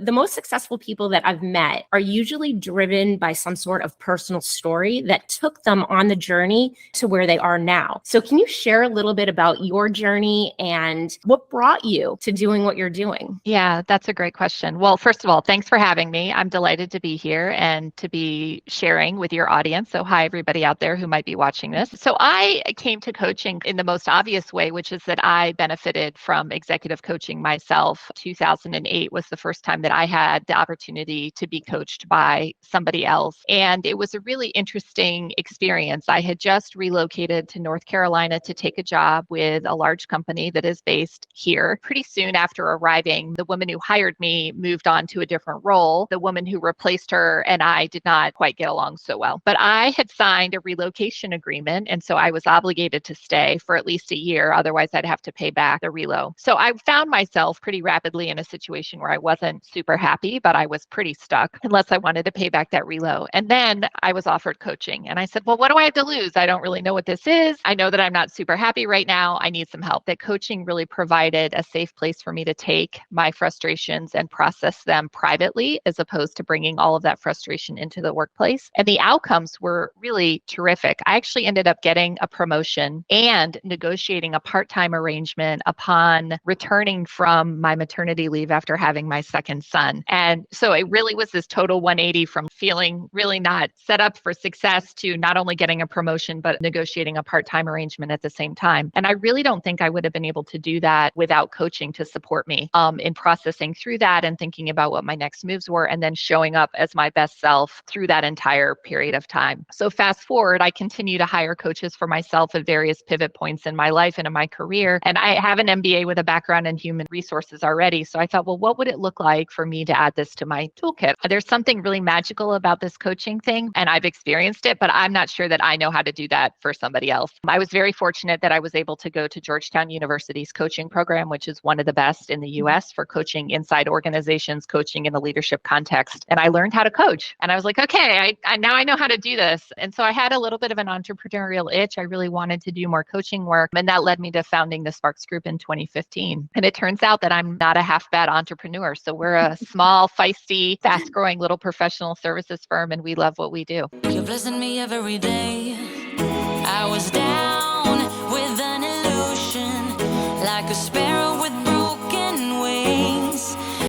The most successful people that I've met are usually driven by some sort of personal story that took them on the journey to where they are now. So can you share a little bit about your journey and what brought you to doing what you're doing? Yeah, that's a great question. Well, first of all, thanks for having me. I'm delighted to be here and to be sharing with your audience. So, hi, everybody out there who might be watching this. So, I came to coaching in the most obvious way, which is that I benefited from executive coaching myself. 2008 was the first time that I had the opportunity to be coached by somebody else. And it was a really interesting experience. I had just relocated to North Carolina to take a job with a large company that is based here. Pretty soon after arriving, the woman who hired me moved on to a different role. The woman who replaced her and I did not quite get along so well. But I had signed a relocation agreement, and so I was obligated to stay for at least a year. Otherwise, I'd have to pay back the relo. So I found myself pretty rapidly in a situation where I wasn't super happy, but I was pretty stuck unless I wanted to pay back that relo. And then I was offered coaching. And I said, well, what do I have to lose? I don't really know what this is. I know that I'm not super happy right now. I need some help. That coaching really provided a safe place for me to take my frustrations and process them privately, as opposed to bringing all of that frustration into the workplace. And the outcomes were really terrific. I actually ended up getting a promotion and negotiating a part-time arrangement upon returning from my maternity leave after having my second son. And so it really was this total 180 from feeling really not set up for success to not only getting a promotion, but negotiating a part-time arrangement at the same time. And I really don't think I would have been able to do that without coaching to support me in processing through that and thinking about what my next moves were, and then showing up as my best self through that entire period of time. So fast forward, I continue to hire coaches for myself at various pivot points in my life and in my career. And I have an MBA with a background in human resources already. So I thought, well, what would it look like for me to add this to my toolkit? There's something really magical about this coaching thing, and I've experienced it, but I'm not sure that I know how to do that for somebody else. I was very fortunate that I was able to go to Georgetown University's coaching program, which is one of the best in the US for coaching inside organizations, coaching in the leadership context. And I learned how to coach. And I was like, okay, I now I know how to do this. And so I had a little bit of an entrepreneurial itch. I really wanted to do more coaching work. And that led me to founding the Sparks Group in 2015. And it turns out that I'm not a half bad entrepreneur. So we're a small, feisty, fast growing little professional services firm, and we love what we do. You're blessing me every day. I was down with an illusion, like a sparrow